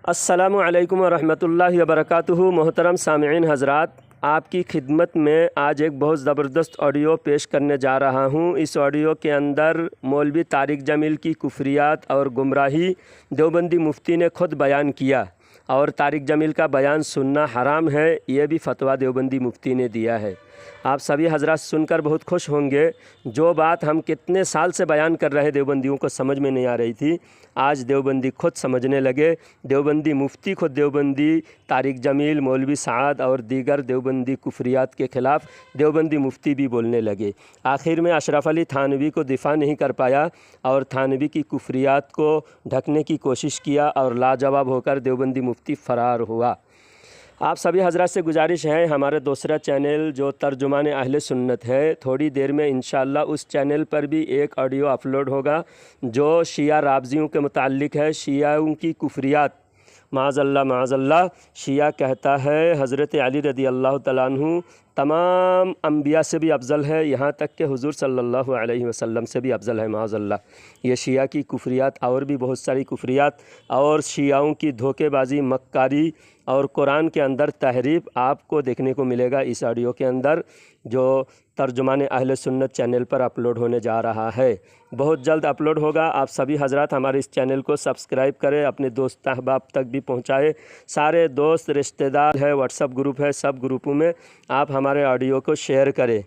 السلام علیکم ورحمۃ اللہ وبرکاتہ۔ محترم سامعین حضرات، آپ کی خدمت میں آج ایک بہت زبردست آڈیو پیش کرنے جا رہا ہوں۔ اس آڈیو کے اندر مولوی طارق جمیل کی کفریات اور گمراہی دیوبندی مفتی نے خود بیان کیا، اور طارق جمیل کا بیان سننا حرام ہے، یہ بھی فتویٰ دیوبندی مفتی نے دیا ہے۔ آپ سبھی حضرات سن کر بہت خوش ہوں گے۔ جو بات ہم کتنے سال سے بیان کر رہے دیوبندیوں کو سمجھ میں نہیں آ رہی تھی، آج دیوبندی خود سمجھنے لگے۔ دیوبندی مفتی خود دیوبندی طارق جمیل، مولوی سعد اور دیگر دیوبندی کفریات کے خلاف دیوبندی مفتی بھی بولنے لگے۔ آخر میں اشرف علی تھانوی کو دفاع نہیں کر پایا اور تھانوی کی کفریات کو ڈھکنے کی کوشش کیا، اور لاجواب ہو کر دیوبندی مفتی فرار ہوا۔ آپ سبھی حضرات سے گزارش ہے، ہمارے دوسرا چینل جو ترجمان اہل سنت ہے، تھوڑی دیر میں انشاءاللہ اس چینل پر بھی ایک آڈیو اپلوڈ ہوگا جو شیعہ رافضیوں کے متعلق ہے، شیعوں کی کفریات۔ معاذ اللہ شیعہ کہتا ہے حضرت علی رضی اللہ تعالیٰ عنہ تمام انبیاء سے بھی افضل ہے، یہاں تک کہ حضور صلی اللہ علیہ وسلم سے بھی افضل ہے، معاذ اللہ۔ یہ شیعہ کی کفریات، اور بھی بہت ساری کفریات اور شیعوں کی دھوکے بازی، مکاری اور قرآن کے اندر تحریف آپ کو دیکھنے کو ملے گا اس آڈیو کے اندر، جو ترجمان اہل سنت چینل پر اپلوڈ ہونے جا رہا ہے۔ بہت جلد اپلوڈ ہوگا۔ آپ سبھی حضرات ہمارے اس چینل کو سبسکرائب کریں، اپنے دوست احباب تک بھی پہنچائے۔ سارے دوست رشتہ دار ہے، واٹس ایپ گروپ ہے، سب گروپوں میں آپ ہمارے آڈیو کو شیئر کریں۔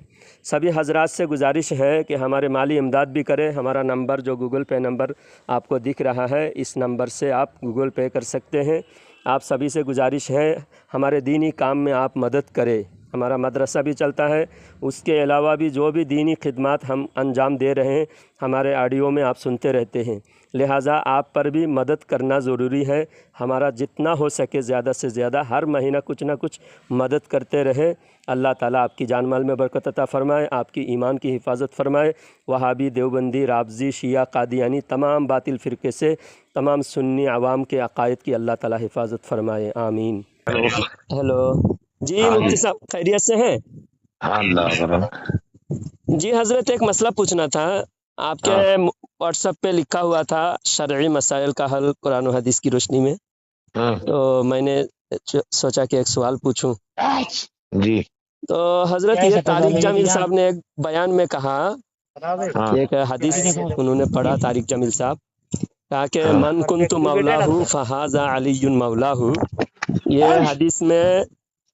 سبھی حضرات سے گزارش ہے کہ ہمارے مالی امداد بھی کریں۔ ہمارا نمبر جو گوگل پے نمبر آپ کو دکھ رہا ہے، اس نمبر سے آپ گوگل پے کر سکتے ہیں۔ آپ سبھی سے گزارش ہے ہمارے دینی کام میں آپ مدد کریں۔ ہمارا مدرسہ بھی چلتا ہے، اس کے علاوہ بھی جو بھی دینی خدمات ہم انجام دے رہے ہیں ہمارے آڈیو میں آپ سنتے رہتے ہیں، لہٰذا آپ پر بھی مدد کرنا ضروری ہے۔ ہمارا جتنا ہو سکے زیادہ سے زیادہ ہر مہینہ کچھ نہ کچھ مدد کرتے رہیں۔ اللہ تعالیٰ آپ کی جان مال میں برکت عطا فرمائے، آپ کی ایمان کی حفاظت فرمائے۔ وہابی، دیوبندی، رافضی، شیعہ، قادیانی، تمام باطل فرقے سے تمام سنی عوام کے عقائد کی اللہ تعالیٰ حفاظت فرمائے، آمین۔ ہیلو جی، مفتی صاحب خیریت سے ہیں؟ ہاں اللہ جی حضرت، ایک مسئلہ پوچھنا تھا۔ آپ کے واٹس ایپ پہ لکھا ہوا تھا شرعی مسائل کا حل قرآن و حدیث کی روشنی میں، تو میں نے سوچا کہ ایک سوال پوچھوں۔ جی تو حضرت یہ طارق جمیل صاحب نے ایک بیان میں کہا کہ ایک حدیث انہوں نے پڑھا، طارق جمیل صاحب کہا کہ من کنت مولاہ فہذا علی مولاہ۔ یہ حدیث میں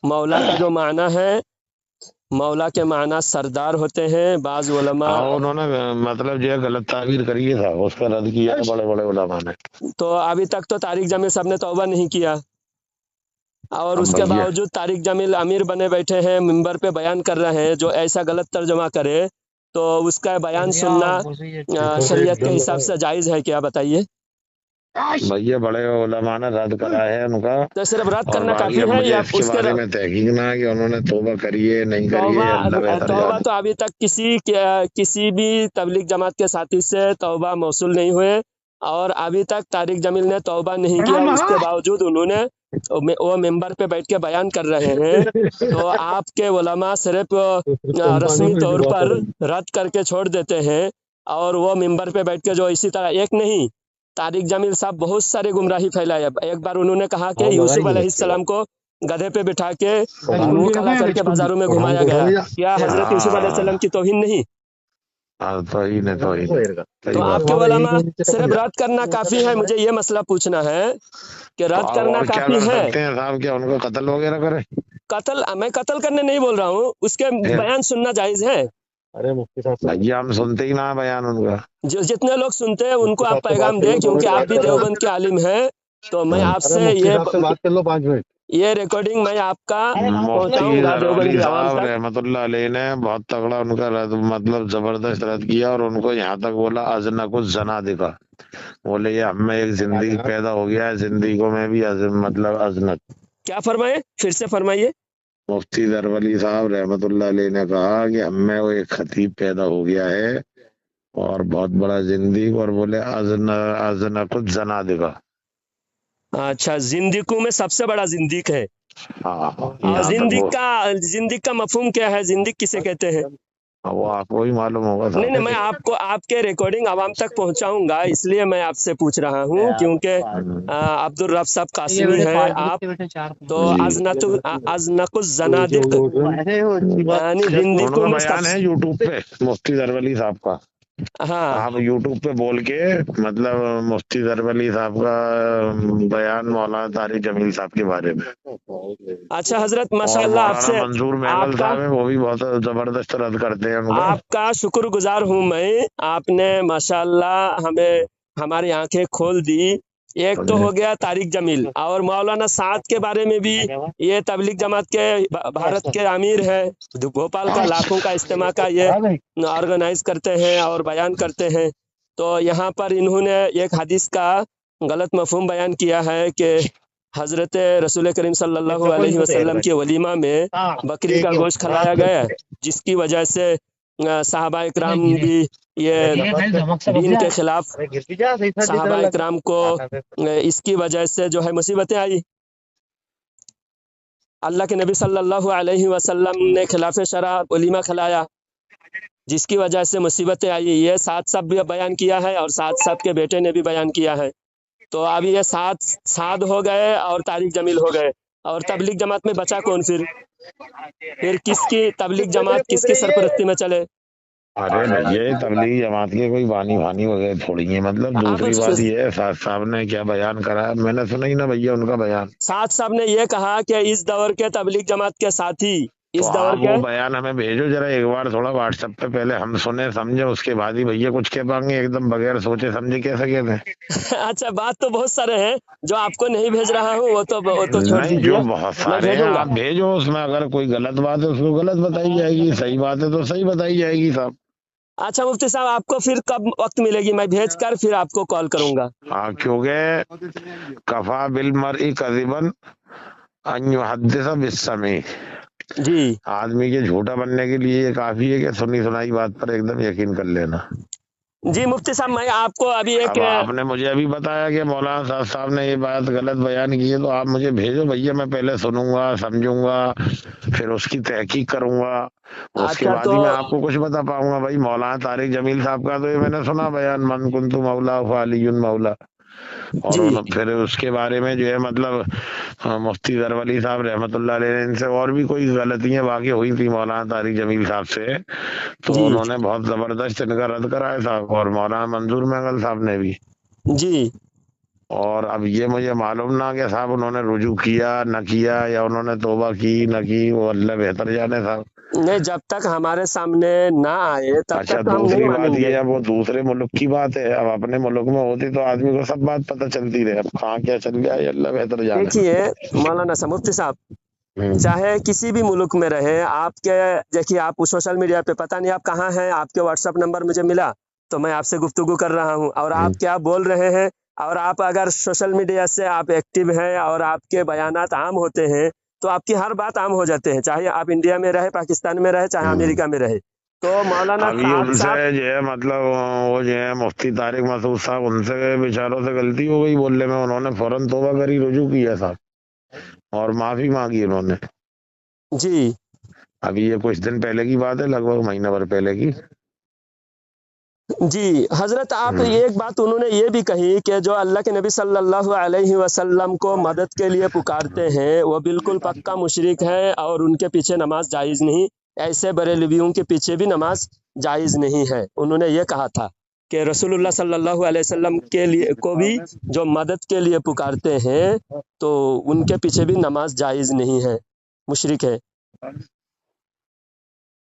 مولا کا جو معنی ہے، مولا کے معنی سردار ہوتے ہیں۔ بعض علماء انہوں نے مطلب جو غلط تعبیر کری تھا اس کا رد کیا بڑے بڑے علماء نے۔ تو ابھی تک تو طارق جمیل صاحب نے توبہ نہیں کیا، اور اس کے باوجود طارق جمیل امیر بنے بیٹھے ہیں، منبر پہ بیان کر رہے ہیں۔ جو ایسا غلط ترجمہ کرے تو اس کا بیان سننا شریعت کے حساب سے جائز ہے کیا؟ بتائیے بھیا، بڑے علماء نے رد کرا ہے ان کا، تو صرف رد اور کرنا باقی کافی اب ہے مجھے یا اس کے اس بارے میں تحقیق نہ ہے کہ انہوں نے توبہ کری ہے نہیں کری ہے، اللہ بہتر توبہ جانے۔ تو ابھی تک کسی بھی تبلیغ جماعت کے ساتھی سے توبہ موصول نہیں ہوئے، اور ابھی تک طارق جمیل نے توبہ نہیں کیا، اس کے باوجود انہوں نے وہ ممبر پہ بیٹھ کے بیان کر رہے ہیں۔ تو آپ کے علماء صرف رسمی طور پر رد کر کے چھوڑ دیتے ہیں، اور وہ ممبر پہ بیٹھ کے جو اسی طرح ایک نہیں، طارق جمیل صاحب بہت سارے گمراہی پھیلایا۔ ایک بار انہوں نے کہا کہ یوسف علیہ السلام کو گدھے پہ بٹھا کے منہ کالا کر کے بازاروں میں گھمایا گیا، کیا حضرت یوسف علیہ السلام کی توہین نہیں؟ تو آپ کے علماء صرف رد کرنا کافی ہے؟ مجھے یہ مسئلہ پوچھنا ہے کہ رد کرنا کافی ہے؟ صاحب کیا ان کو قتل وغیرہ کرے؟ قتل، میں قتل کرنے نہیں بول رہا ہوں، اس کے بیان سننا جائز ہے۔ ارے مفتی صاحب ہم سنتے ہی نہ بیان ان کا، جو جتنے لوگ سنتے ہیں ان کو آپ پیغام دیں، کیونکہ آپ بھی دیوبند کے عالم ہیں، تو میں آپ سے بات کر لو 5 منٹ۔ یہ ریکارڈنگ میں آپ کا پہنچاؤں گا دیوبندی عوام صاحب تک۔ رحمت اللہ علیہ نے بہت تگڑا ان کا رد، مطلب زبردست رد کیا، اور ان کو یہاں تک بولا ازنک الزنا دکھا، بولے یہ ہم میں ایک زندگی پیدا ہو گیا ہے، زندگیوں میں بھی مطلب ازنک۔ کیا فرمائے؟ پھر سے فرمائیے۔ مفتی ظفر صاحب رحمت اللہ علیہ نے کہا کہ ہم میں وہ ایک خطیب پیدا ہو گیا ہے اور بہت بڑا زندگی، اور بولے ازنک الزنا دکھا۔ اچھا، زندگیوں میں سب سے بڑا زندگی ہے۔ ہاں، اور زندگی کا مفہوم کیا ہے؟ زندگی کسے کہتے ہیں؟ अब वो आपको ही मालूम होगा नहीं साहब। नहीं, मैं आपको आपके रिकॉर्डिंग आवाम तक पहुंचाऊंगा, इसलिए मैं आपसे पूछ रहा हूँ, क्योंकि अब्दुल रब साहब कासिमी है आप, तो जी अजनकुज जनादिक यानी हिंदी को उनका मैं बयान है यूट्यूब पे, मुफ्ती जरवली साहब का। हाँ। आप यूट्यूब पे बोल के मतलब मुफ्ती जरवली साहब का बयान मौलाना तारिक जमील साहब के बारे में, अच्छा हजरत, और माशाअल्लाह मौलाना आपसे मंजूर महंगल आपका साहब है, वो भी बहुत जबरदस्त रद्द करते हैं उनका। आपका शुक्रगुजार हूँ मैं, आपने माशाअल्लाह हमें हमारी आंखें खोल दी। एक तो हो गया तारिक जमील, और मौलाना साद के बारे में भी, ये तबलीग जमात के भारत के अमीर है, भोपाल का लाखों का इज्तिमा का ये ऑर्गेनाइज करते हैं और बयान करते हैं। तो यहाँ पर इन्होंने एक हदीस का गलत मफहूम बयान किया है कि हजरत रसूल करीम सल्लल्लाहु अलैहि वसल्लम के वलीमा में बकरी का गोश्त खिलाया गया, जिसकी वजह से साहबा इकराम भी ये दीन के खिलाफ साहबा इकराम को इसकी वजह से जो है मुसीबतें आई। अल्लाह के नबी सल्लल्लाहु अलैहि वसल्लम ने खिलाफ शरा वलीमा खिलाया, जिसकी वजह से मुसीबतें आई। ये सात साहब भी बयान किया है और सात साहब के बेटे ने भी बयान किया है। तो अभी ये साद हो गए और तारिक जमील हो गए, और तबलीग जमात में बचा कौन फिर किसकी तबलीग जमात किसकी सरपरस्ती में चले? अरे भैया ये तबलीगी जमात के कोई बानी भानी वगैरह थोड़ी है। मतलब आप दूसरी बात ये है, साद साहब ने क्या बयान करा है, मैंने सुना ही ना भैया उनका बयान। साद साहब ने ये कहा कि इस दौर के तबलीग जमात के साथी, तो इस दौर आप के वो बयान हमें भेजो जरा एक बार, थोड़ा व्हाट्सएप पे, पहले हम सुने समझे, उसके बाद ही भैया कुछ कह पाएंगे। एकदम बगैर सोचे समझे कैसे कहते अच्छा, बात तो बहुत सारे हैं, जो आपको नहीं भेज रहा हूँ वो तो छोड़ नहीं, दीजिए, जो बहुत मैं सारे हैं भेजूंगा। आप भेजो, उसमें अगर कोई गलत बात है उसको गलत बताई जाएगी, सही बात है तो सही बताई जाएगी साहब। अच्छा मुफ्ती साहब, आपको फिर कब वक्त मिलेगी? मैं भेज कर फिर आपको कॉल करूंगा। हाँ, क्योंकि कफा बिल मरई कज़िबन अन युहद्दिस बिस्समी, जी आदमी के झूठा बनने के लिए ये काफी है कि सुनी सुनाई बात पर एकदम यकीन कर लेना। जी मुफ्ती साहब, मैं आपको अभी एक अब आपने मुझे अभी बताया कि मौलाना साहब ने ये बात गलत बयान की है, तो आप मुझे भेजो भैया, मैं पहले सुनूंगा समझूंगा, फिर उसकी तहकीक करूंगा, उसके अच्छा बाद तो ही मैं आपको कुछ बता पाऊंगा। भाई मौलाना तारिक जमील साहब का तो ये मैंने सुना बयान, मन कुंतु मौला फालियुन मौला, और जी फिर उसके बारे में जो है मतलब मुफ्ती जरवली साहब रहमतुल्लाह अलैह, इनसे और भी कोई गलतियां वाकई हुई थी मौलाना तारिक जमील साहब से, तो जी उन्होंने बहुत जबरदस्त इनका रद्द कराया साहब, और मौलाना मंजूर महंगल साहब ने भी। जी और अब ये मुझे मालूम ना कि साहब उन्होंने रुजू किया न किया, या उन्होंने तौबा की न की, वो अल्लाह बेहतर जाने साहब। नहीं, जब तक हमारे सामने ना आए तब अच्छा, तक हम नहीं दूसरी बात मानेंगे। ये है, वो दूसरे मुल्क की बात है, अब अपने मुल्क में होती तो आदमी को सब बात पता चलती रहे, अब कहाँ क्या चल गया ये अल्लाह बेहतर जाने। देखिए मौलाना साहब, मुफ्ती साहब, चाहे किसी भी मुल्क में रहे, आपके देखिए आप सोशल मीडिया पे, पता नहीं आप कहाँ हैं, आपके व्हाट्सएप नंबर मुझे मिला तो मैं आपसे गुफ्तगू कर रहा हूँ, और आप क्या बोल रहे हैं, और आप अगर सोशल मीडिया से आप एक्टिव हैं और आपके बयानात आम होते हैं, तो आपकी हर बात आम हो जाते हैं, चाहे आप इंडिया में रहे, पाकिस्तान में रहे, चाहे अमेरिका में रहे। तो मौलाना अभी साद उनसे साहब, जो है मतलब वो जो है मुफ्ती तारिक मसूद साहब, उनसे बेचारों से गलती हो गई बोलने में, उन्होंने फौरन तौबा करी, रुजू किया साहब, और माफी मांगी उन्होंने। जी अभी ये कुछ दिन पहले की बात है, लगभग महीना भर पहले की। जी हजरत, आप एक बात उन्होंने ये भी कही कि जो अल्लाह के नबी सल्लल्लाहु अलैहि वसल्लम को मदद के लिए पुकारते हैं वो बिल्कुल पक्का मुशरिक है, और उनके पीछे नमाज जायज़ नहीं, ऐसे बरेलवियों के पीछे भी नमाज जायज़ नहीं है। उन्होंने ये कहा था कि रसूलुल्लाह सल्लल्लाहु अलैहि वसल्लम के लिए को भी जो मदद के लिए पुकारते हैं तो उनके पीछे भी नमाज जायज़ नहीं है, मुशरिक है।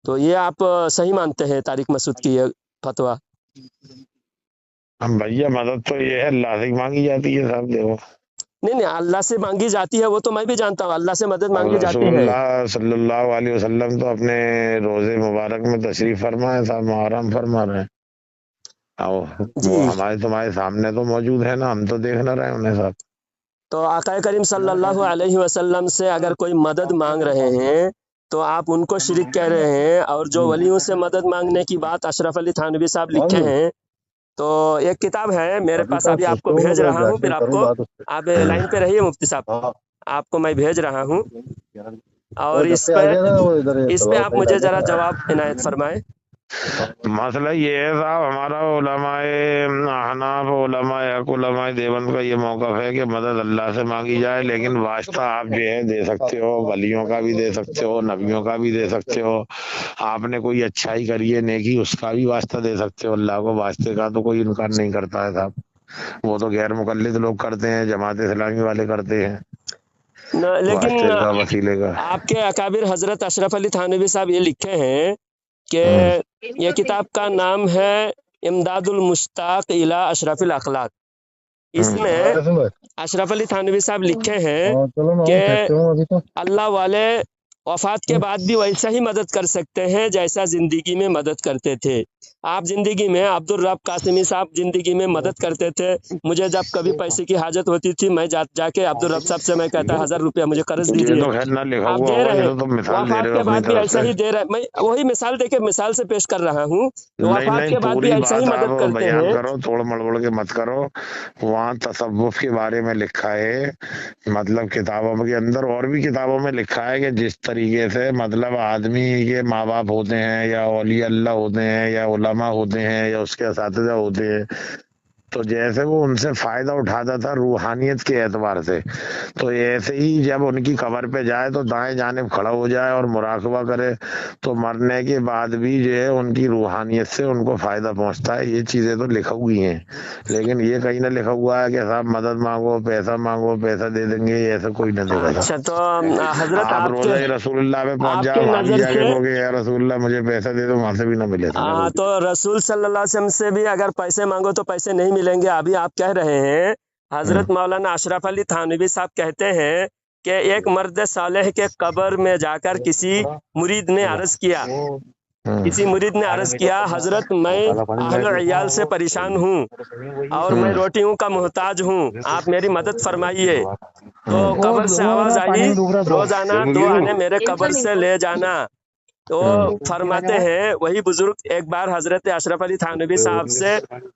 तो ये आप सही मानते हैं तारिक मसूद की ये फतवा? हम भैया मदद तो ये है अल्लाह से मांगी जाती है साहब, देखो। नहीं नहीं, अल्लाह से मांगी जाती है, वो तो मैं भी जानता हूँ, अल्लाह से मदद और मांगी जाती है। रसूलुल्लाह सल्लल्लाहु अलैहि वसल्लम तो अपने रोजे मुबारक में तशरीफ फरमा है साहब, मुहर्रम फरमा रहे हैं, और जी, वो हमारे तुम्हारे सामने तो मौजूद है ना, हम तो देख ना रहे उन्हें साहब। तो आका करीम सल्लल्लाहु अलैहि वसल्लम से अगर कोई मदद मांग रहे हैं तो आप उनको शिरिक कह रहे हैं, और जो वलियों से मदद मांगने की बात अशरफ अली थानवी साहब लिखे हैं, तो एक किताब है मेरे पास, अभी आपको भेज रहा हूँ, फिर आपको, आप लाइन पे रहिए मुफ्ती साहब, आपको मैं भेज रहा हूँ, और इस पे आप मुझे जरा जवाब इनायत फरमाएं। मसला ये है साहब, हमारा उलमाए अहनाफ, उलमाए हक, उलमाए देवबंद का ये मौक़िफ़ है कि मदद अल्लाह से मांगी जाए, लेकिन वास्ता आप जो है दे सकते हो, वलियों का भी दे सकते हो, नबियों का भी दे सकते हो। आपने कोई अच्छाई करी है, नेकी, उसका भी वास्ता दे सकते हो। अल्लाह को वास्ते का तो कोई इनकार नहीं करता है साहब, वो तो गैर मुकल्लिद लोग करते हैं, जमात इस्लामी वाले करते हैं लेकिन वास्ते का, वसीले का। आपके अकाबिर हजरत अशरफ अली थानवी साहब ये लिखे हैं कि ये किताब का नाम है इमदादुल मुश्ताक इला अशरफिल अखलाक। इसमें अशरफ अली थानवी साहब लिखे हैं कि अल्लाह वाले वफात के बाद भी वैसा ही मदद कर सकते हैं जैसा जिंदगी में मदद करते थे। आप जिंदगी में अब्दुल रब कासिमी साहब जिंदगी में मदद करते थे। मुझे जब कभी पैसे की हाजत होती थी, मैं जाके अब्दुल रब साहब से मैं कहता 1000 रुपया मुझे कर्ज ये दीजिए, तो खैर ना लिखा आप हुआ दे होगा, रहे ये हैं। तो तुम मिसाल दे वफात रहे के हो अपनी बाद भी तरफ ऐसा से। ही दे रहा है। मैं वही मिसाल देके मिसाल से पेश कर रहा हूँ। नहीं वफात नहीं, के बाद भी पूरी ऐसा ही बात मदद आप करते बयान हैं। करो, तोड़ मड़ोड़ के मत करो। वहाँ तसव्वुफ के बारे में लिखा है, मतलब किताबों के अंदर और भी किताबों में लिखा है कि जिस तरीके से मतलब आदमी के माँ बाप होते हैं, या औलिया अल्लाह होते हैं, या उलमा होते हैं, या उसके असातिज़ा होते हैं, तो जैसे वो उनसे फायदा उठाता था रूहानियत के एतबार से, तो ऐसे ही जब उनकी कब्र पे जाए तो दाएं जानिब खड़ा हो जाए और मुराकबा करे, तो मरने के बाद भी जो है उनकी रूहानियत से उनको फायदा पहुंचता है। ये चीजें तो लिखा हुई हैं, लेकिन ये कहीं ना लिखा हुआ है कि साहब मदद मांगो, पैसा दे देंगे, ऐसा कोई ना देगा साहब। अच्छा, तो हजरत आप रोज़ा रसूलुल्लाह पे पहुंच जाओ, आपके वहां भी नजर जाके से कहोगे या रसूलुल्लाह मुझे पैसा दे दो, वहां से भी ना मिले था। तो रसूल सल्लल्लाहु अलैहि वसल्लम से भी अगर पैसे मांगो तो पैसे नहीं मिलेंगे। अभी आप कह रहे हैं, हजरत मौलाना अशरफ अली थानवी साहब कहते हैं कि एक मर्द सालेह के कब्र में जाकर किसी मुरीद ने अर्ज किया, हजरत मैं अहल इयाल से परेशान हूँ और मैं रोटियों का मोहताज हूँ, आप मेरी मदद फरमाइए। तो कब्र से आवाज आई, रोजाना 2 आने मेरे कब्र से ले जाना। तो फरमाते हैं वही बुजुर्ग, एक बार हजरत अशरफ अली थानवी साहब से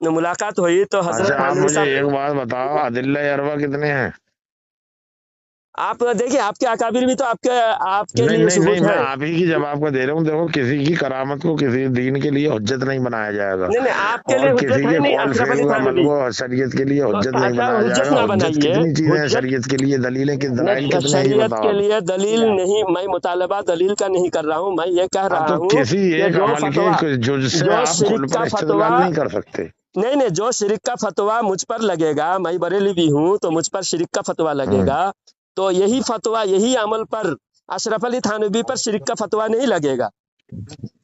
मुलाकात हुई तो हजरत अच्छा, आप थानवी मुझे साहब, एक बात बताओ, अदिल्ला अरबा कितने हैं? आप देखिए आपके अकाबिर भी तो आपके नहीं लिए नहीं नहीं, सबूत मैं है। आप ही की जवाब को दे रहा हूँ। देखो, किसी की करामत को किसी दीन के लिए हुज्जत नहीं बनाया जाएगा, नहीं आपके लिए और हुज्जत किसी है के नहीं कौल अशरफ फेल अली का अमल थानवी। को शरीयत के लिए तो हुज्जत नहीं अच्छा, बनाया हुज्जत जाएगा। ना हुज्जत बनाइए, कितनी चीजें हैं हुज्जत शरीयत के लिए, दलीलें की दलाइल कितने हैं, ये नहीं, बताओ आप। शरीयत के लिए दलील नहीं, मैं मुतालबा दलील का नहीं कर रहा हूँ। मैं ये कह हाँ, रहा तो हूँ किसी कि एक जो अमल फतवा, के जुज से जो आप शिरक खुल का पर फतवा, इस्तेदलाल नहीं कर सकते। नहीं जो शिरक का फतवा मुझ पर लगेगा, मैं बरेली भी हूँ तो मुझ पर शिरक का फतवा लगेगा, तो यही फतवा यही अमल पर अशरफ अली थानवी पर शिरक का फतवा नहीं लगेगा,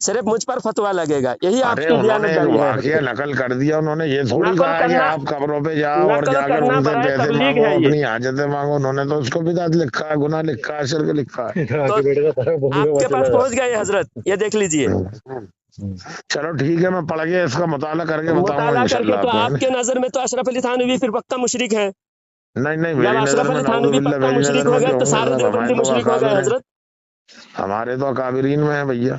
सिर्फ मुझ पर फतवा लगेगा। यही अरे आपकी उन्होंने एक दयानतदारी है। वाकया नकल कर दिया, उन्होंने ये थोड़ी नकल कहा है कि करना, आप कब्रों पे जाओ और नकल जाकर करना उनसे बराए पैसे तबलीग मांगो, है ये। अपनी हाजतें मांगो। उन्होंने तो उसको बिदअत लिखा है, गुनाह लिखा है, शिर्क लिखा है। तो आपके पास पहुंच गए हजरत, ये देख लीजिए। चलो ठीक है, मैं पढ़ के इसका मुताला करके बताऊंगा मुताला करके इंशाल्लाह तो आपको, है ना? आपके नजर में तो अशरफ अली थानवी फिर पक्का मुशरिक है। नहीं नहीं, जब मेरी नजर अशरफ में अली नाउज़ु थानवी बिल्लाह, पक्का मेरी मुशरिक नजर हो में गए क्यों तो होंगे सारे साहब? हमारे देवबंदी तो मुशरिक हो गए अकाबिर हैं, हजरत। हमारे तो अकाबिरीन में है भैया।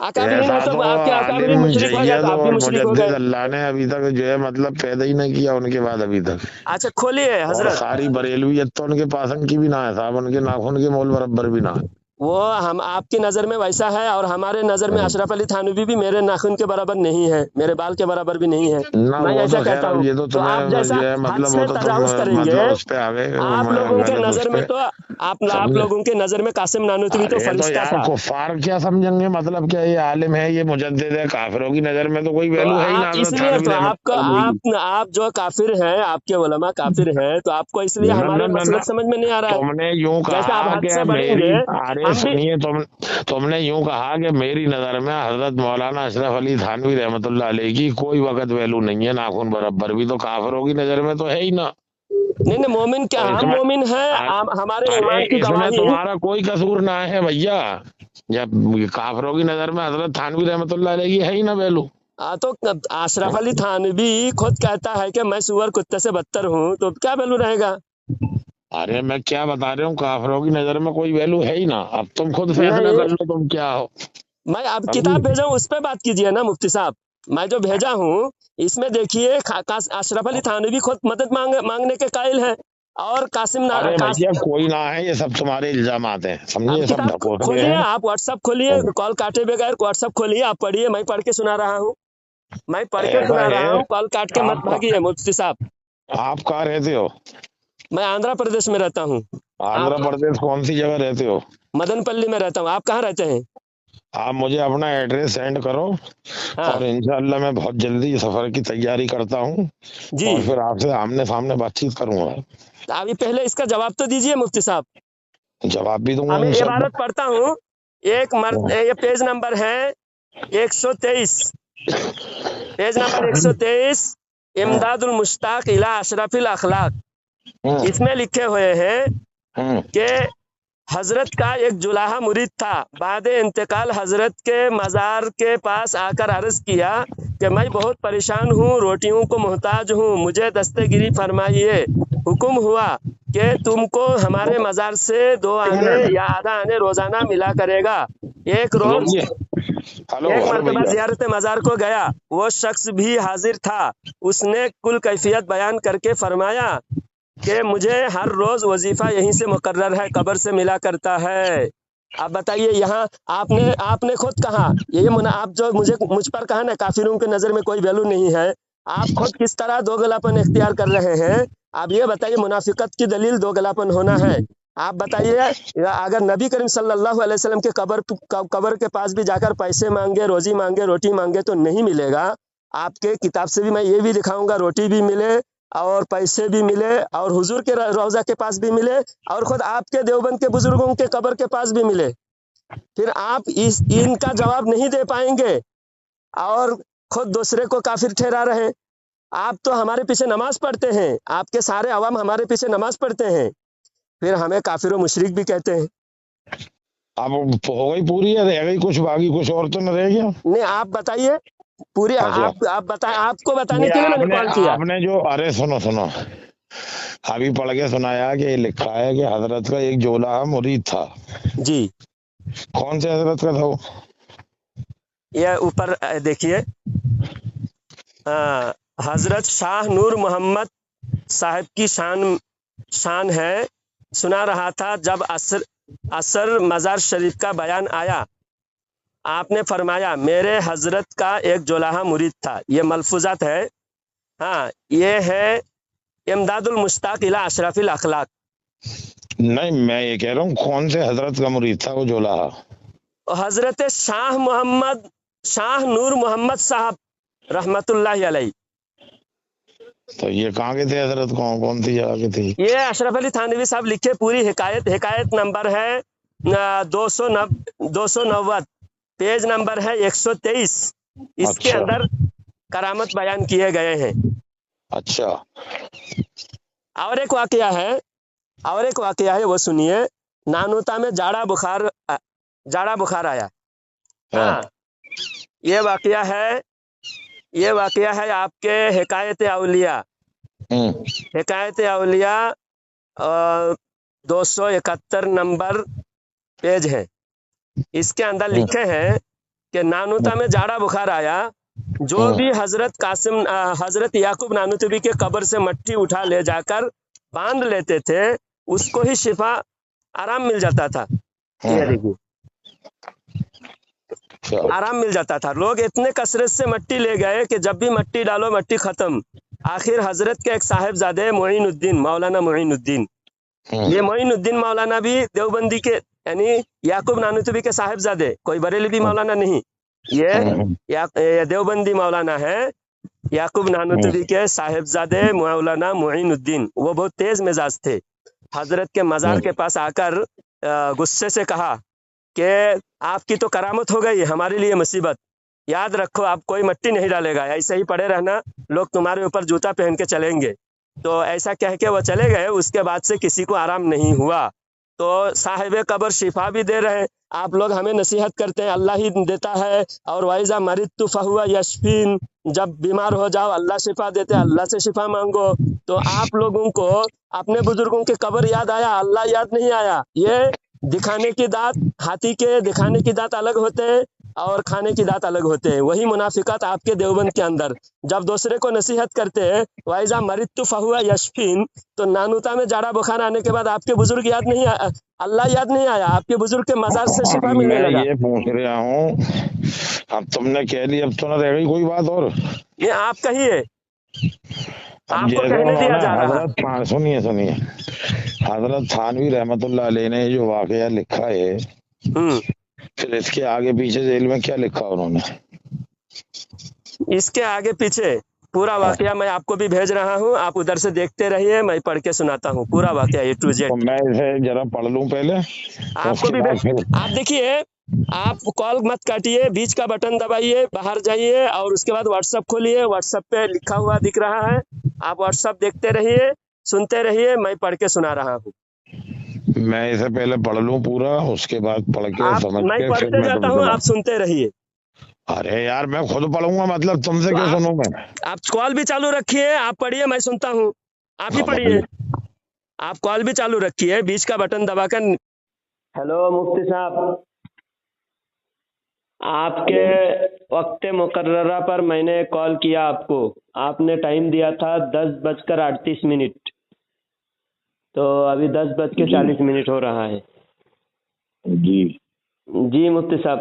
अकाबिरीन है ऐसा तो तो आपके अकाबिरीन आलिम मुशरिक हो गए जय्यद तो आप भी और मुशरिक हो मुजद्दिद गए। अल्लाह ने अभी तक जो है मतलब पैदा ही नहीं किया उनके बाद अभी तक। अच्छा खोलिए और हजरत, सारी बरेलवियत तो उनके पासन की भी ना है साहब, उनके नाखून के मोल बराबर भी ना है। वो हम आपकी नजर में वैसा है और हमारे नजर में अशरफ अली थानवी भी मेरे नाखून के बराबर नहीं है, मेरे बाल के बराबर भी नहीं है। ना मैं वो ऐसा तो खैर, कहता अब हूँ। ये तो तो आप तुम्हें जैसा जो है हद मतलब वो से तो तुम तजावुज करेंगे, मतलब उस पे आ गए आप लोगों के गलत उस नजर में पे तो आप सबने। लोगों के नजर में कासिम नानूतवी तो अरे तो फरिश्ता यार था। कुफार क्या समझेंगे, मतलब क्या ये आलिम है, ये मुजद्दिद है, काफिरों की नजर में तो कोई तो वैल्यू है ही ना आप हजरत इसलिए थानवी तो रहमत आपको अलैह की। आप जो काफिर हैं, आपके उलमा काफिर हैं, तो आपको इसलिए न हमारे न न न, मसलक समझ में नहीं आ रहा है। तुमने यूं जैसा आप कहा हद कि से मेरी, बढ़ेंगे अरे हम भी। सुनिए, तुमने यूं कहा कि मेरी नजर में हजरत मौलाना अशरफ अली थानवी रहमतुल्लाह अलैह की कोई वक़्त वैल्यू नहीं है, नाखून बराबर भी, तो काफिरों की नजर में तो है ही ना। नहीं मोमिन क्या, तो हम इसमें मोमिन हैं, हमारे अरे ईमान की इसमें गवाही। तुम्हारा कोई कसूर ना है भैया, जब काफिरों की नजर में हजरत थानवी रहमतुल्लाह अलैह की है ही ना वैल्यू। तो अशरफ अली थानवी खुद कहता है कि मैं सुअर कुत्ते से बदतर हूँ, तो क्या वैल्यू रहेगा? अरे मैं क्या बता रहा हूँ, काफिरों की नजर में कोई वैल्यू है ही ना। अब तुम खुद फैसला नहीं, कर लो तुम क्या हो। मैं अब किताब भेजा हूँ उस पर बात कीजिए ना मुफ्ती साहब। मैं जो भेजा हूँ इसमें देखिए अशरफ अली थानवी खुद मदद मांगने के कायल है। और अरे भैया कोई ना है, ये सब तुम्हारे इल्जामात हैं, समझिए, सब किताब ढकोसले खोलिए, हैं। आप व्हाट्सअप खोलिए, कॉल काटे बगैर व्हाट्सअप खोलिए, आप पढ़िए, मैं पढ़ के सुना रहा हूँ, मैं पढ़ के ऐसा सुना रहा है, हूँ, कॉल काट के मत आप भागिए मुफ्ती साहब। आप कहाँ रहते हो? मैं आंध्र प्रदेश में रहता हूँ। आंध्र आप? प्रदेश कौन सी जगह रहते हो? मदनपल्ली में रहता हूँ। आप कहाँ रहते हैं? आप मुझे अपना एड्रेस सेंड करो, हाँ और इंशाल्लाह मैं बहुत जल्दी सफर की तैयारी करता हूँ, जी। और फिर आपसे आमने सामने बातचीत करूंगा। तो अभी पहले इसका जवाब तो दीजिए मुफ्ती साहब। जवाब भी दूंगा मैं इबारत इंशाल्लाह। पढ़ता हूँ। ये पेज नंबर है 123, पेज नंबर 123, इमदादुल मुश्ताक इला अशरफिल अखलाक। इसमें लिखे हुए हैं कि हजरत का एक जुलाहा मुरीद था, बाद इंतकाल हजरत के मज़ार के पास आकर अर्ज किया कि मैं बहुत परेशान हूँ, रोटियों को मोहताज हूँ, मुझे दस्तगिरी फरमाइए। हुक्म हुआ कि तुमको हमारे मज़ार से 2 आने या आधा आने रोजाना मिला करेगा। एक रोज हेलो एक हेलो मरतबा भैया, जियारत मज़ार को गया, वो शख्स भी हाजिर था। उसने कुल कैफियत बयान करके फरमाया कि मुझे हर रोज वजीफा यहीं से मुकर्रर है, कब्र से मिला करता है। आप बताइए, यहाँ आपने आपने खुद कहा, आप जो मुझ पर कहा ना काफिरों की नजर में कोई वैल्यू नहीं है, आप खुद किस तरह दोगलापन इख्तियार कर रहे हैं? आप ये बताइए, मुनाफिकत की दलील दोगलापन होना है। आप बताइए, अगर नबी करीम सल्लल्लाहु अलैहि वसल्लम के कब्र के पास भी जाकर पैसे मांगे, रोजी मांगे, रोटी मांगे तो नहीं मिलेगा। आपके किताब से भी मैं ये भी दिखाऊंगा, रोटी भी मिले और पैसे भी मिले, और हुजूर के रोजा के पास भी मिले, और खुद आपके देवबंद के बुजुर्गों के कब्र के पास भी मिले। फिर आप इनका जवाब नहीं दे पाएंगे और खुद दूसरे को काफिर ठहरा रहे हैं। आप तो हमारे पीछे नमाज पढ़ते हैं, आपके सारे अवाम हमारे पीछे नमाज पढ़ते हैं, फिर हमें काफिर और मुशरिक भी कहते हैं। अब हो गई पूरी, है रह गई कुछ बाकी, कुछ और तो न रह गया? नहीं, आप बताइए पूरी। अच्छा, आप बताएं, आपको बताने नहीं के लिए मैंने आपने कॉल किया। आपने जो, अरे सुनो सुनो, अभी पढ़ के सुनाया कि लिखा है कि हजरत का एक जोला मुरीद था। जी, कौन से हजरत का था वो? ये ऊपर देखिए, हजरत शाह नूर मोहम्मद साहब की शान है। सुना रहा था जब असर मज़ार शरीफ का बयान आया, आपने फरमाया मेरे हजरत का एक जोलाहा मुरीद था। ये मलफूजात है। हाँ, ये है इमदादुल मुश्ताक इला अशरफिल अखलाक। नहीं, मैं ये कह रहा हूँ कौन से हजरत का मुरीद था वो जोला? हजरत शाह नूर मोहम्मद साहब रहमतुल्लाहि अलैह। तो ये कहाँ के थे हजरत, कौन कौन सी जगह के थे? ये अशरफ अली थानवी साहब लिखे पूरी हिकायत नंबर है 290, पेज नंबर है 123। इसके अच्छा अंदर करामत बयान किए गए हैं। अच्छा, और एक वाकया है, वो सुनिए। नानोता में जाड़ा बुखार आया। हाँ, ये वाकया है आपके हिकायत अउलिया 271 नंबर पेज है। इसके अंदर लिखे हैं कि नानोता में जाड़ा बुखार आया, जो भी हजरत याकूब नानूतबी के कब्र से मट्टी उठा ले जाकर बांध लेते थे, उसको ही शिफा आराम मिल जाता था। ये देखिए, आराम मिल जाता था। लोग इतने कसरत से मट्टी ले गए कि जब भी मट्टी डालो मट्टी खत्म। आखिर हजरत के एक साहिबजादे मोइनुद्दीन, मौलाना मोइनुद्दीन, ये मोइनुद्दीन मौलाना भी देवबंदी के, यानी याकूब नानूतबी के साहिबजादे, कोई बरेलवी मौलाना नहीं, ये देवबंदी मौलाना है। याकूब नानूतबी के साहिबजादे मौलाना मोइनुद्दीन, वो बहुत तेज मिजाज थे। हजरत के मज़ार के पास आकर गुस्से से कहा कि आपकी तो करामत हो गई, हमारे लिए मुसीबत। याद रखो, आप कोई मट्टी नहीं डालेगा, ऐसे ही पड़े रहना, लोग तुम्हारे ऊपर जूता पहन के चलेंगे। तो ऐसा कह के वो चले गए। उसके बाद से किसी को आराम नहीं हुआ। तो साहिब कब्र शिफा भी दे रहे हैं। आप लोग हमें नसीहत करते हैं अल्लाह ही देता है, और वाइजा मरिदतु फहुवा यशफीन, जब बीमार हो जाओ अल्लाह शिफा देते, अल्लाह से शिफा मांगो। तो आप लोगों को अपने बुजुर्गों के कब्र याद आया, अल्लाह याद नहीं आया। ये दिखाने की दात, हाथी के दिखाने की दात अलग होते हैं, اور کھانے کی دعوت الگ ہوتے ہیں. وہی منافقت آپ کے دیوبند کے اندر جب دوسرے کو نصیحت کرتے ہیں وائزا مرضت فہو یشفین، تو نانوتا میں جاڑا بخار آنے کے بعد آپ کے بزرگ یاد نہیں آیا، اللہ یاد نہیں آیا، آپ کے بزرگ کے مزار سے شفا ملنے میں لگا. یہ پوچھ رہا ہوں، اب تم نے کہہ لی، اب تو نہ رہ گئی کوئی بات اور. یہ آپ کہیے، اب آپ کو جیسے کہنے انہوں دیا نے جا رہا. حضرت خان، سنیے حضرت تھانوی رحمت اللہ علیہ نے جو واقعہ لکھا ہے، ہوں پھر اس کے آگے پیچھے ذیل میں کیا لکھا انہوں نے؟ اس کے آگے پیچھے پورا واقعہ میں آپ کو بھی بھیج رہا ہوں، آپ ادھر سے دیکھتے رہیے، میں پڑھ کے سناتا ہوں پورا واقعہ A to Z. تو میں اسے ذرا پڑھ لوں پہلے، تو آپ اس کو کے بھی بعد پھر. آپ دیکھیے، آپ کال مت کاٹیے، بیچ کا بٹن دبائیے، باہر جائیے اور اس کے بعد واٹس ایپ کھولیے، واٹس ایپ پہ لکھا ہوا دکھ رہا ہے، آپ واٹس ایپ دیکھتے رہیے، سنتے رہیے، میں پڑھ کے سنا رہا ہوں. میں اسے پہلے پڑھ لوں پورا، اس کے بعد پڑھ کے سمجھ میں کے پھر پڑھتے میں جاتا تم سے ہوں، آپ بات. سنتے رہیے. ارے یار میں خود پڑھوں گا، مطلب تم سے تو کیوں سنوں میں؟ آپ کال بھی چالو رکھیے، آپ پڑھیے، میں سنتا ہوں، آپ ہی پڑھیے. آپ کال بھی چالو رکھیے، بیچ کا بٹن دبا کر. ہیلو مفتی صاحب، آپ کے وقت مقررہ پر میں نے کال کیا آپ کو، آپ نے ٹائم دیا تھا 10:38، تو ابھی 10:40 ہو رہا ہے. جی جی مفتی صاحب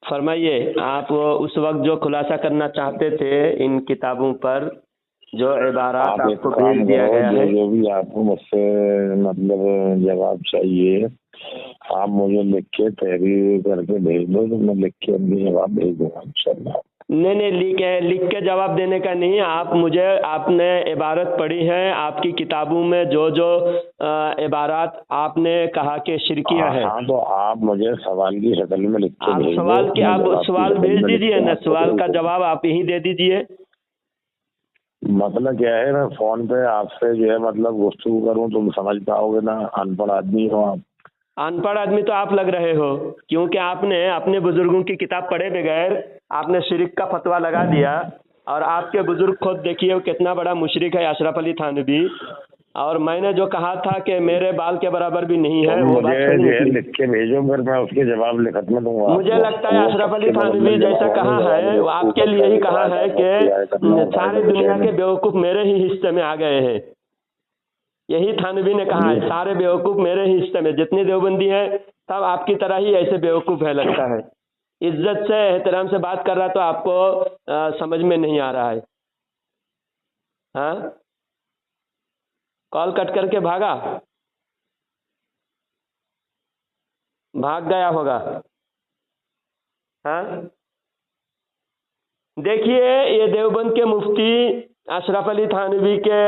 فرمائیے، آپ اس وقت جو خلاصہ کرنا چاہتے تھے ان کتابوں پر، جو عبارات آپ ایک آپ کو کام بھیج دیا کرو، گیا ہے. جو بھی آپ کو مجھ سے مطلب جواب چاہیے، آپ مجھے لکھ کے تحریر کر کے بھیج دو، تو میں لکھ کے اپنی جواب بھیج دوں گا انشاءاللہ. نہیں لکھ کے جواب دینے کا نہیں، آپ نے عبارت پڑھی ہے، آپ کی کتابوں میں جو عبارات آپ نے کہا کہ شرکیہ ہے. ہاں تو آپ مجھے سوال کی شکل میں لکھ کے آپ بھیج سوال دو، کی میں آپ جواب کی سوال شکل بھیج میں لکھ دیجئے کے نا، آپ کو سوال بھیج کا دوں گا. جواب آپ ہی دے دیجئے. مطلب کیا ہے، میں فون پہ آپ سے جو ہے مطلب گفتگو کروں، تم سمجھ پاؤ گے نا، ان پڑھ آدمی ہو آپ. ان پڑھ آدمی تو آپ لگ رہے ہو، کیونکہ آپ نے اپنے بزرگوں کی کتاب پڑھے بغیر آپ نے شرک کا فتویٰ لگا دیا، اور آپ کے بزرگ خود دیکھیے کتنا بڑا مشرک ہے اشرف علی تھانوی، اور میں نے جو کہا تھا کہ میرے بال کے برابر بھی نہیں ہے، تم وہ مجھے بات صحیح جو ہے نکلی. لکھ کے بھیجو، پھر میں اس کے جواب لکھت میں دوں گا. مجھے لگتا ہے اشرف علی تھانوی جیسا کہا ہے، وہ آپ کے لیے ہی کہا ہے کہ سارے دنیا کے بیوقوف میرے ہی حصے میں آ گئے ہیں. یہی تھانوی نے کہا ہے، سارے بیوقوف میرے ہی حصے میں، جتنے دیوبندی ہیں سب آپ کی طرح ہی ایسے بیوقوف ہے لگتا ہے. عزت سے احترام سے بات کر رہا تو آپ کو سمجھ میں نہیں آ رہا ہے. ہاں کال کٹ کر کے بھاگ گیا ہوگا. ہاں دیکھیے، یہ دیوبند کے مفتی اشرف علی تھانوی کے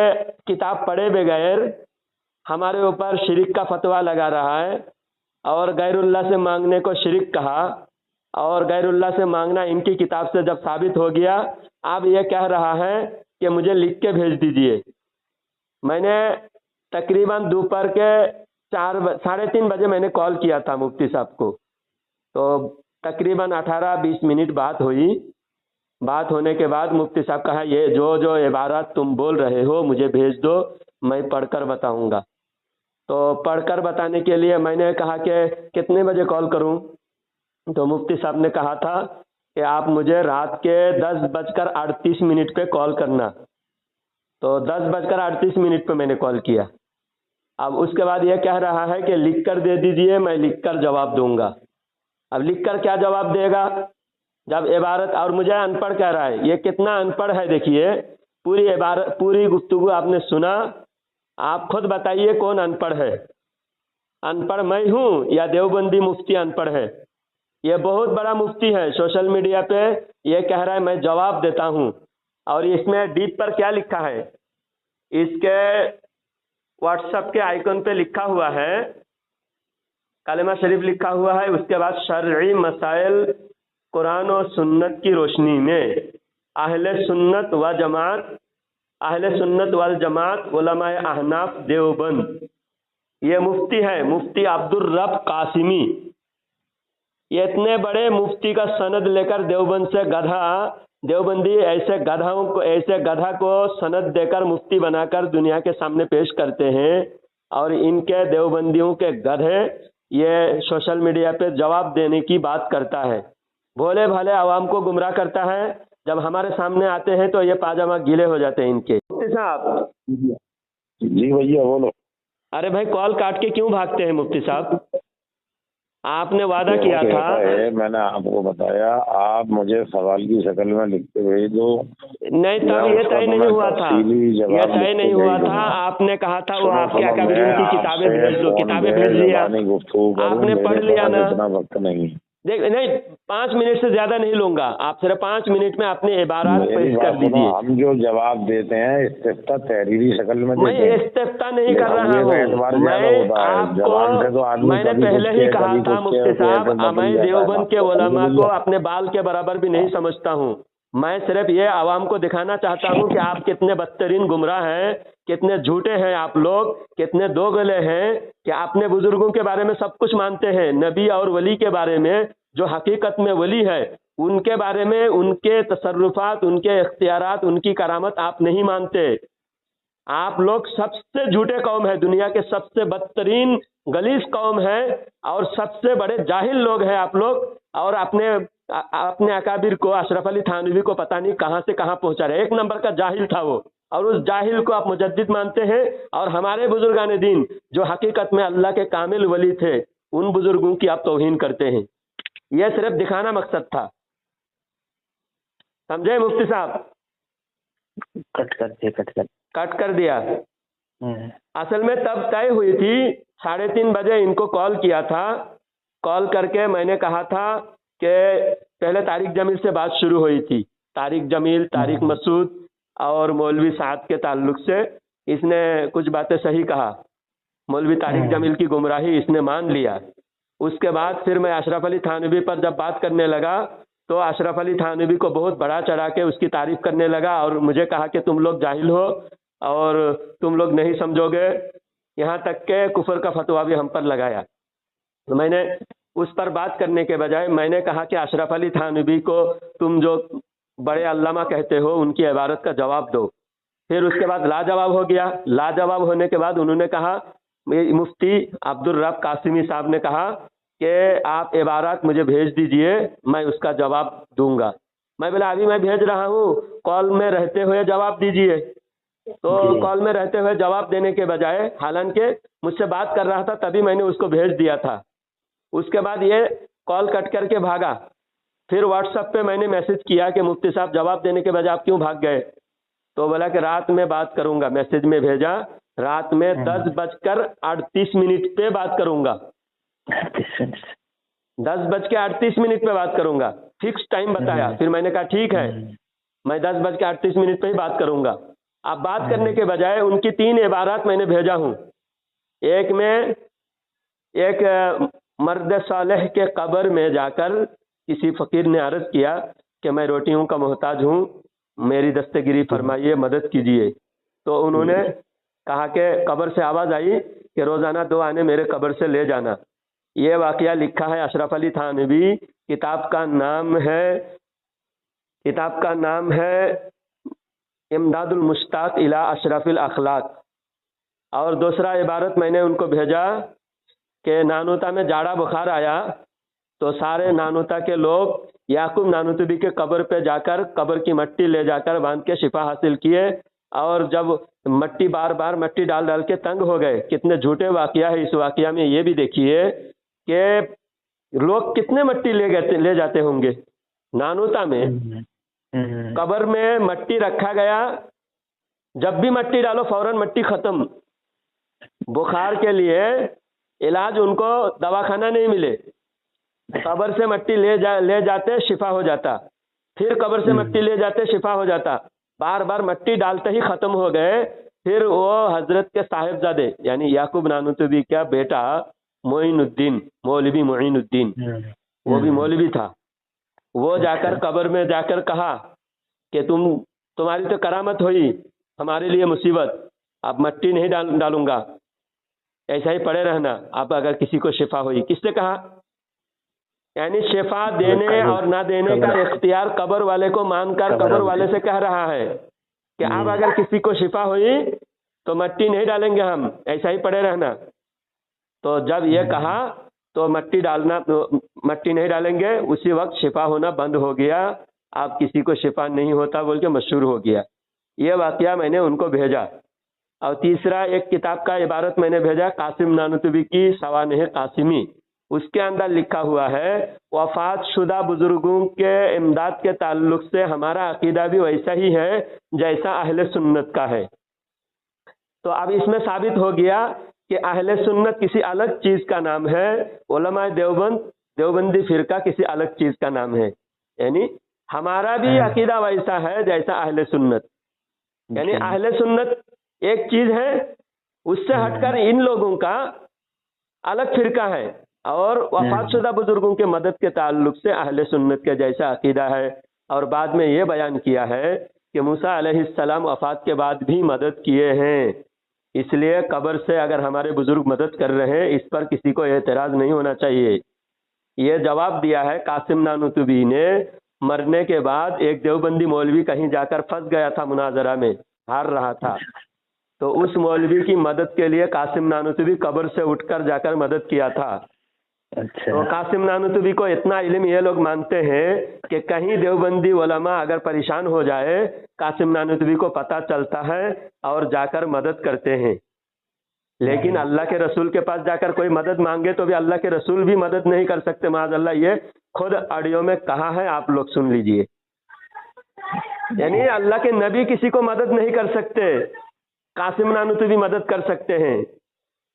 کتاب پڑھے بغیر ہمارے اوپر شرک کا فتویٰ لگا رہا ہے، اور غیر اللہ سے مانگنے کو شرک کہا، اور غیر اللہ سے مانگنا ان کی کتاب سے جب ثابت ہو گیا، اب یہ کہہ رہا ہے کہ مجھے لکھ کے بھیج دیجئے. میں نے تقریباً دوپہر کے 3:30 بجے میں نے کال کیا تھا مفتی صاحب کو، تو تقریباً 18-20 منٹ بات ہوئی. بات ہونے کے بعد مفتی صاحب کہا یہ جو عبارات تم بول رہے ہو مجھے بھیج دو، میں پڑھ کر بتاؤں گا. تو پڑھ کر بتانے کے لیے میں نے کہا کہ کتنے بجے کال کروں، تو مفتی صاحب نے کہا تھا کہ آپ مجھے رات کے 10:38 پہ کال کرنا. تو 10:38 پہ میں نے کال کیا. اب اس کے بعد یہ کہہ رہا ہے کہ لکھ کر دے دیجئے، میں لکھ کر جواب دوں گا. اب لکھ کر کیا جواب دے گا جب عبارت، اور مجھے ان پڑھ کہہ رہا ہے. یہ کتنا ان پڑھ ہے دیکھیے، پوری عبارت پوری گفتگو آپ نے سنا، آپ خود بتائیے کون ان پڑھ ہے. ان پڑھ میں ہوں یا دیوبندی مفتی ان پڑھ ہے؟ یہ بہت بڑا مفتی ہے، سوشل میڈیا پہ یہ کہہ رہا ہے میں جواب دیتا ہوں. اور اس میں ڈیپ پر کیا لکھا ہے، اس کے واٹس ایپ کے آئیکن پہ لکھا ہوا ہے، کلمہ شریف لکھا ہوا ہے، اس کے بعد شرعی مسائل قرآن و سنت کی روشنی میں اہل سنت والجماعت علماء احناف دیوبند. یہ مفتی ہے، مفتی عبدالرب قاسمی. یہ اتنے بڑے مفتی کا سند لے کر دیوبند سے دیوبندی ایسے گدھا کو سند دے کر مفتی بنا کر دنیا کے سامنے پیش کرتے ہیں، اور ان کے دیوبندیوں کے گدھے یہ سوشل میڈیا پہ جواب دینے کی بات کرتا ہے. भोले भाले आवाम को गुमराह करता है। जब हमारे सामने आते हैं तो ये पाजामा गीले हो जाते हैं इनके। मुफ्ती साहब, जी भैया बोलो। अरे भाई कॉल काट के क्यों भागते हैं मुफ्ती साहब? आपने वादा किया क्या था। है, मैंने आपको बताया, आप मुझे सवाल की शक्ल में लिख के भेज दो। नहीं, तब ये तय नहीं हुआ था, ये तय नहीं हुआ था। आपने कहा था वो आपके अकाबिरीन की किताबें भेज दो, किताबें भेज दिया, आपने पढ़ लिया ना। इतना वक्त नहीं। देख नहीं, 5 मिनट से ज्यादा नहीं लूंगा, आप सिर्फ 5 मिनट में अपने इबारात पेश कर दीजिए। हम जो जवाब देते हैं इस्तिफ्ता तहरीरी शक्ल में मैं इस्तिफ्ता नहीं कर रहा हूँ, मैं आपको मैंने पहले ही कहा था मुफ्ती साहब, मैं देवबंद के उलमा को अपने बाल के बराबर भी नहीं समझता हूँ। मैं सिर्फ ये आवाम को दिखाना चाहता हूँ कि आप कितने बदतरीन गुमराह हैं, कितने झूठे हैं आप लोग, कितने दोगले हैं कि अपने बुजुर्गों के बारे में सब कुछ मानते हैं, नबी और वली के बारे में जो हकीकत में वली है उनके बारे में, उनके तसर्रुफात, उनके इख्तियारात, उनकी करामत आप नहीं मानते। आप लोग सबसे झूठे कौम है, दुनिया के सबसे बदतरीन गलीज कौम है और सबसे बड़े जाहिल लोग हैं आप लोग। और अपने अकाबिर को, अशरफ अली थानवी को पता नहीं कहां से कहां पहुंचा रहे। 1 नंबर का जाहिल था वो, और उस जाहिल को आप मुजद्दिद मानते हैं। और हमारे बुजुर्गान दीन जो हकीकत में अल्लाह के कामिल वली थे, उन बुजुर्गों की आप तौहीन करते हैं। यह सिर्फ दिखाना मकसद था, समझे मुफ्ती साहब? कट कर दिया। असल में तब तय हुई थी, 3:30 बजे इनको कॉल किया था। कॉल करके मैंने कहा था कि पहले तारिक जमील से बात शुरू हुई थी, तारिक जमील, तारिक मसूद और मौलवी साद के ताल्लुक से। इसने कुछ बातें सही कहा, मौलवी तारिक जमील की गुमराही इसने मान लिया। उसके बाद फिर मैं अशरफ अली थानवी पर जब बात करने लगा तो अशरफ अली थानवी को बहुत बढ़ा चढ़ा के उसकी तारीफ करने लगा और मुझे कहा कि तुम लोग जाहिल हो और तुम लोग नहीं समझोगे, यहाँ तक के कुफर का फतवा भी हम पर लगाया। तो मैंने उस पर बात करने के बजाय मैंने कहा कि अशरफ अली थानवी को तुम जो बड़े अल्लामा कहते हो उनकी इबारत का जवाब दो। फिर उसके बाद लाजवाब हो गया। लाजवाब होने के बाद उन्होंने कहा, मुफ्ती अब्दुल रब कासिमी साहब ने कहा कि आप इबारत मुझे भेज दीजिए, मैं उसका जवाब दूंगा। मैं बोला अभी मैं भेज रहा हूँ, कॉल में रहते हुए जवाब दीजिए। तो कॉल में रहते हुए जवाब देने के बजाय, हालांकि मुझसे बात कर रहा था तभी मैंने उसको भेज दिया था। उसके बाद ये कॉल कट करके भागा। फिर व्हाट्सएप पे मैंने मैसेज किया कि मुफ्ती साहब जवाब देने के बजाय आप क्यों भाग गए? तो बोला कि रात में बात करूंगा। मैसेज में भेजा रात में 10:38 पे बात करूंगा, 10:38 पे बात करूंगा, फिक्स टाइम बताया। फिर मैंने कहा ठीक है, मैं 10:38 पे ही बात करूंगा। अब बात करने के बजाय उनकी 3 इबारत मैंने भेजा हूं। एक में एक मर्द सालेह के कब्र में जाकर किसी फकीर ने अर्ज किया कि मैं रोटियों का मोहताज हूँ, मेरी दस्तगिरी फरमाइए, मदद कीजिए। तो उन्होंने कहा कि कब्र से आवाज़ आई कि रोज़ाना 2 आने मेरे कब्र से ले जाना। ये वाक़या लिखा है अशरफ अली थानवी। किताब का नाम है इमदादुल मुश्ताक इला अशरफिल अखलाक। और दूसरा इबारत मैंने उनको भेजा कि नानोता में जाड़ा बुखार आया तो सारे नानोता के लोग याकूब नानोतबी के कब्र पे जाकर कब्र की मट्टी ले जाकर बांध के शिफा हासिल किए। और जब मट्टी बार बार मट्टी डाल डाल के तंग हो गए। कितने झूठे वाक़या है। इस वाक़या में ये भी देखिए कि लोग कितने मट्टी ले जाते होंगे। नानोता में कब्र में मट्टी रखा गया, जब भी मट्टी डालो फौरन मट्टी खत्म। बुखार के लिए इलाज उनको दवाखाना नहीं मिले, कब्र से मट्टी ले जाते शिफा हो जाता, फिर कब्र से मट्टी ले जाते शिफा हो जाता। बार बार मट्टी डालते ही खत्म हो गए। फिर वो हजरत के साहिबजादे यानी याकूब नानोतबी का बेटा मोइनुद्दीन, मौलवी मोइनुद्दीन, वो भी मौलवी था। वो जाकर कब्र में जाकर कहा कि तुम्हारी तो करामत हुई, हमारे लिए मुसीबत, अब मट्टी नहीं डालूंगा, ऐसा ही पड़े रहना, अब अगर किसी को शिफा हुई। किसने कहा? यानी शिफा देने और ना देने का इख्तियार कब्र वाले को मानकर कब्र वाले से कह रहा है कि अब अगर किसी को शिफा हुई तो मट्टी नहीं डालेंगे हम, ऐसा ही पड़े रहना। तो जब ये कहा तो मट्टी नहीं डालेंगे, उसी वक्त शिफा होना बंद हो गया, आप किसी को शिफा नहीं होता बोल के मशहूर हो गया। ये वाकया मैंने उनको भेजा। और तीसरा एक किताब का इबारत मैंने भेजा, कासिम नानूतवी की सवानेह कासिमी, उसके अंदर लिखा हुआ है वफात शुदा बुजुर्गों के इमदाद के ताल्लुक से हमारा अकीदा भी वैसा ही है जैसा अहले सुन्नत का है। तो अब इसमें साबित हो गया कि अहले सुन्नत किसी अलग चीज का नाम है, उलमा देवबंदी फिरका किसी अलग चीज का नाम है। यानी हमारा भी अकीदा वैसा है जैसा अहले सुन्नत। यानी अहले सुन्नत एक चीज है, उससे हटकर इन लोगों का अलग फिरका है, और वफातशुदा बुजुर्गों के मदद के ताल्लुक से अहले सुन्नत के जैसा अकीदा है। और बाद में ये बयान किया है कि मूसा अलैहिस्सलाम वफात के बाद भी मदद किए हैं, इसलिए कब्र से अगर हमारे बुजुर्ग मदद कर रहे हैं, इस पर किसी को एतराज नहीं होना चाहिए। ये जवाब दिया है कासिम नानूतवी ने। मरने के बाद एक देवबंदी मौलवी कहीं जाकर फंस गया था, मुनाजरा में हार रहा था, तो उस मौलवी की मदद के लिए कासिम नानूतवी कब्र से उठकर जाकर मदद किया था। अच्छा। तो कासिम नानूतवी को इतना इल्म ये लोग मानते हैं कि कहीं देवबंदी उलमा अगर परेशान हो जाए, कासिम नानूतवी को पता चलता है और जाकर मदद करते हैं। लेकिन अल्लाह के रसूल के पास जाकर कोई मदद मांगे तो भी अल्लाह के रसूल भी मदद नहीं कर सकते माज़अल्लाह। ये खुद ऑडियो में कहा है, आप लोग सुन लीजिए। यानी अल्लाह के नबी किसी को मदद नहीं कर सकते, कासिम नानूतवी मदद कर सकते हैं।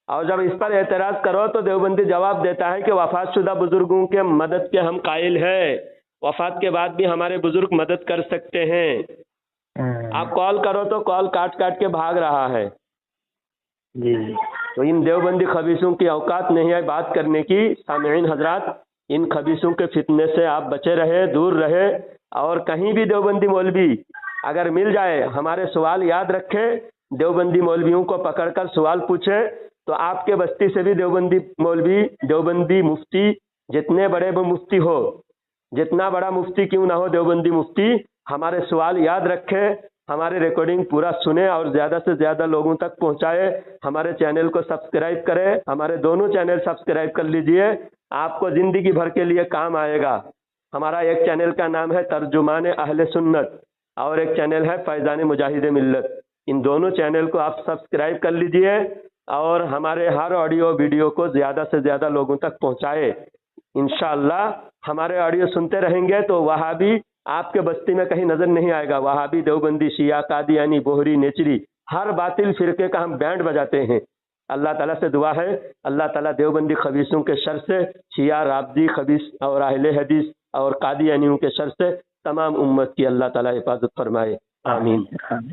और जब इस पर एतराज करो तो देवबंदी जवाब देता है कि वफातशुदा बुजुर्गों के मदद के हम कायल हैं, वफात के बाद भी हमारे बुजुर्ग मदद कर सकते हैं। आप कॉल करो तो कॉल काट काट के भाग रहा है जी। तो इन देवबंदी खबीसों की औकात नहीं है बात करने की। सामईन हजरात, इन खबीसों के फितने से आप बचे रहे, दूर रहे। और कहीं भी देवबंदी मौलवी अगर मिल जाए, हमारे सवाल याद रखे, देवबंदी मौलवियों को पकड़कर सवाल पूछे तो आपके बस्ती से भी देवबंदी मौलवी, देवबंदी मुफ्ती, जितने बड़े वो मुफ्ती हो, जितना बड़ा मुफ्ती क्यों ना हो, देवबंदी मुफ्ती हमारे सवाल याद रखे, हमारे रिकॉर्डिंग पूरा सुने और ज़्यादा से ज़्यादा लोगों तक पहुंचाए। हमारे चैनल को सब्सक्राइब करें, हमारे दोनों चैनल सब्सक्राइब कर लीजिए, आपको ज़िंदगी भर के लिए काम आएगा। हमारा एक चैनल का नाम है तर्जुमान अहले सुन्नत और एक चैनल है फैज़ान मुजाहिद मिल्लत। इन दोनों चैनल को आप सब्सक्राइब कर लीजिए और हमारे हर ऑडियो वीडियो को ज़्यादा से ज़्यादा लोगों तक पहुंचाए। इंशाअल्लाह हमारे ऑडियो सुनते रहेंगे तो वहाबी आपके बस्ती में कहीं नज़र नहीं आएगा। वहाबी, देवबंदी, शिया, कादियानी, बोहरी, नेचरी, हर बातिल फिरके का हम बैंड बजाते हैं। अल्लाह ताला से दुआ है, अल्लाह ताला देवबंदी खबीसों के शर से, शिया, राबदी, खबीस और अहले हदीस और कादियानियों के शर से तमाम उम्मत की अल्लाह ताला हिफाजत फरमाए। आमीन।